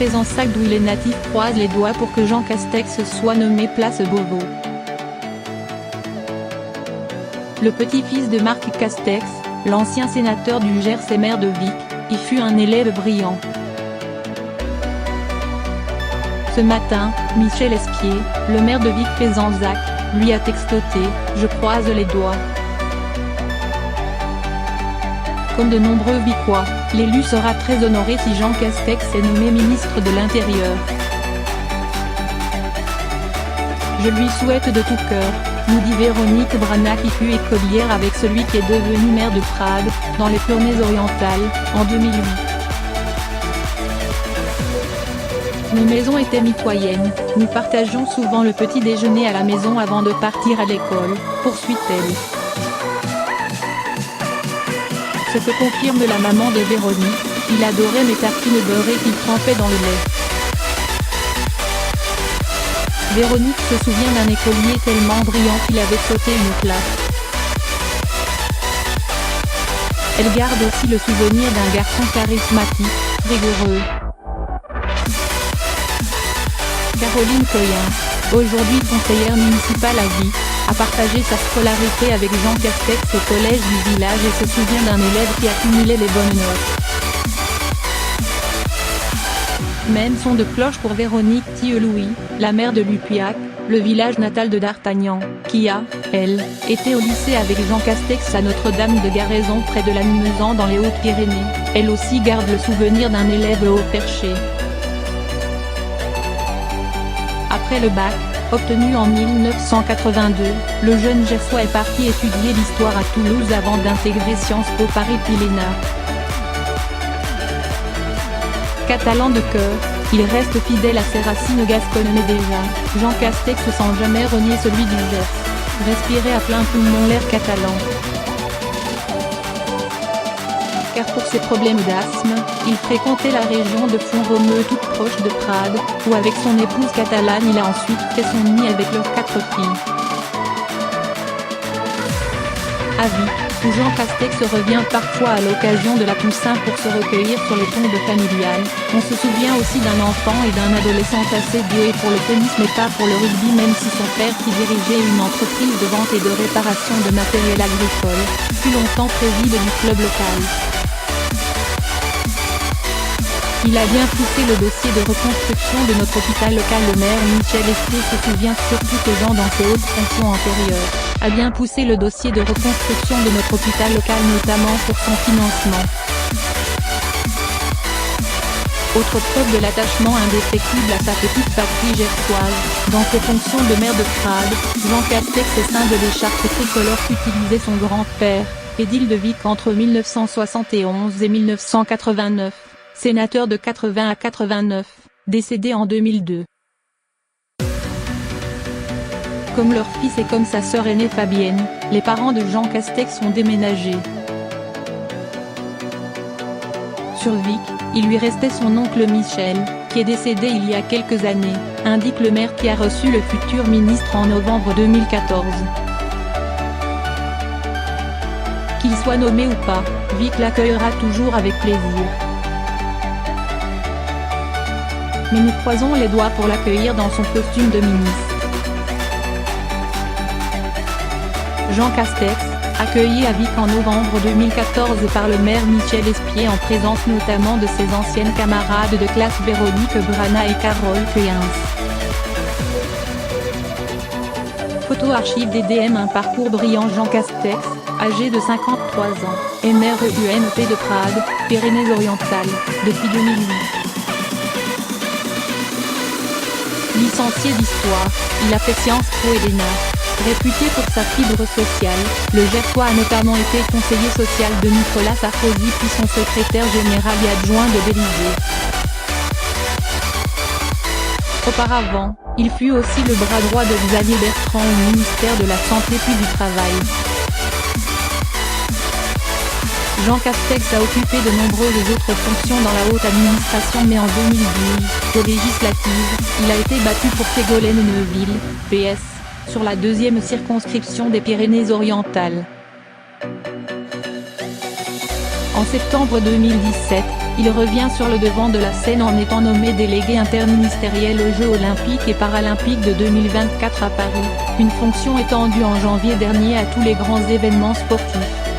présent sac d'où les natifs croisent les doigts pour que Jean Castex soit nommé place Beauvau. Le petit-fils de Marc Castex, l'ancien sénateur du Gers et maire de Vic, y fut un élève brillant. Ce matin, Michel Espier, le maire de Vic-Fezensac, lui a textoté « Je croise les doigts ». Comme de nombreux Vicois, l'élu sera très honoré si Jean Castex est nommé ministre de l'Intérieur. Je lui souhaite de tout cœur, nous dit Véronique Brana qui fut écolière avec celui qui est devenu maire de Prades, dans les Pyrénées-Orientales, en 2008. Nos maisons étaient mitoyennes, nous partagions souvent le petit déjeuner à la maison avant de partir à l'école, poursuit-elle. Ce que confirme la maman de Véronique, il adorait mes tartines beurrées qu'il trempait dans le lait. Véronique se souvient d'un écolier tellement brillant qu'il avait sauté une classe. Elle garde aussi le souvenir d'un garçon charismatique, rigoureux. Caroline Coyen, aujourd'hui conseillère municipale à Vic, a partagé sa scolarité avec Jean Castex au collège du village et se souvient d'un élève qui accumulait les bonnes notes. Même son de cloche pour Véronique Thielouis, la maire de Lupiac, le village natal de D'Artagnan, qui a, elle, été au lycée avec Jean Castex à Notre-Dame de Garaison près de Lannemezan dans les Hautes-Pyrénées. Elle aussi garde le souvenir d'un élève haut perché. Après le bac, obtenu en 1982, le jeune Gersois est parti étudier l'histoire à Toulouse avant d'intégrer Sciences Po Paris-Piléna. Catalan de cœur, il reste fidèle à ses racines gasconnes mais déjà, Jean Castex sans jamais renier celui du Gers. Respirer à plein poumon l'air catalan. Car pour ses problèmes d'asthme, il fréquentait la région de Font-Romeu toute proche de Prades, où avec son épouse catalane il a ensuite fait son nid avec leurs 4 filles. À Vic, où Jean Castex revient parfois à l'occasion de la Toussaint pour se recueillir sur les tombes familiales, on se souvient aussi d'un enfant et d'un adolescent assez doué pour le tennis mais pas pour le rugby même si son père qui dirigeait une entreprise de vente et de réparation de matériel agricole, fut longtemps président du club local. Il a bien poussé le dossier de reconstruction de notre hôpital local. Le maire Michel Espier se souvient surtout que Jean dans ses hautes fonctions antérieures, a bien poussé le dossier de reconstruction de notre hôpital local notamment pour son financement. Autre preuve de l'attachement indéfectible à sa petite patrie gersoise, dans ses fonctions de maire de Prades, Jean Castex est ceint de l'écharpe tricolore qu'utilisait son grand-père, édile de Vic entre 1971 et 1989. Sénateur de 80 à 89, décédé en 2002. Comme leur fils et comme sa sœur aînée Fabienne, les parents de Jean Castex ont déménagé. Sur Vic, il lui restait son oncle Michel, qui est décédé il y a quelques années, indique le maire qui a reçu le futur ministre en novembre 2014. Qu'il soit nommé ou pas, Vic l'accueillera toujours avec plaisir. Mais nous croisons les doigts pour l'accueillir dans son costume de ministre. Jean Castex, accueilli à Vic en novembre 2014 par le maire Michel Espier en présence notamment de ses anciennes camarades de classe Véronique Brana et Carole Coyen. Photo archive DDM. Un parcours brillant. Jean Castex, âgé de 53 ans, est maire UMP de Prades, Pyrénées-Orientales, depuis 2008. Licencié d'histoire, il a fait Sciences Po et l'ENA. Réputé pour sa fibre sociale, le Gersois a notamment été conseiller social de Nicolas Sarkozy puis son secrétaire général et adjoint de l'Élysée. Auparavant, il fut aussi le bras droit de Xavier Bertrand au ministère de la Santé puis du Travail. Jean Castex a occupé de nombreuses autres fonctions dans la haute administration mais en 2012, aux législatives, il a été battu pour Ségolène-Neuville, PS, sur la 2e circonscription des Pyrénées-Orientales. En septembre 2017, il revient sur le devant de la scène en étant nommé délégué interministériel aux Jeux Olympiques et Paralympiques de 2024 à Paris, une fonction étendue en janvier dernier à tous les grands événements sportifs.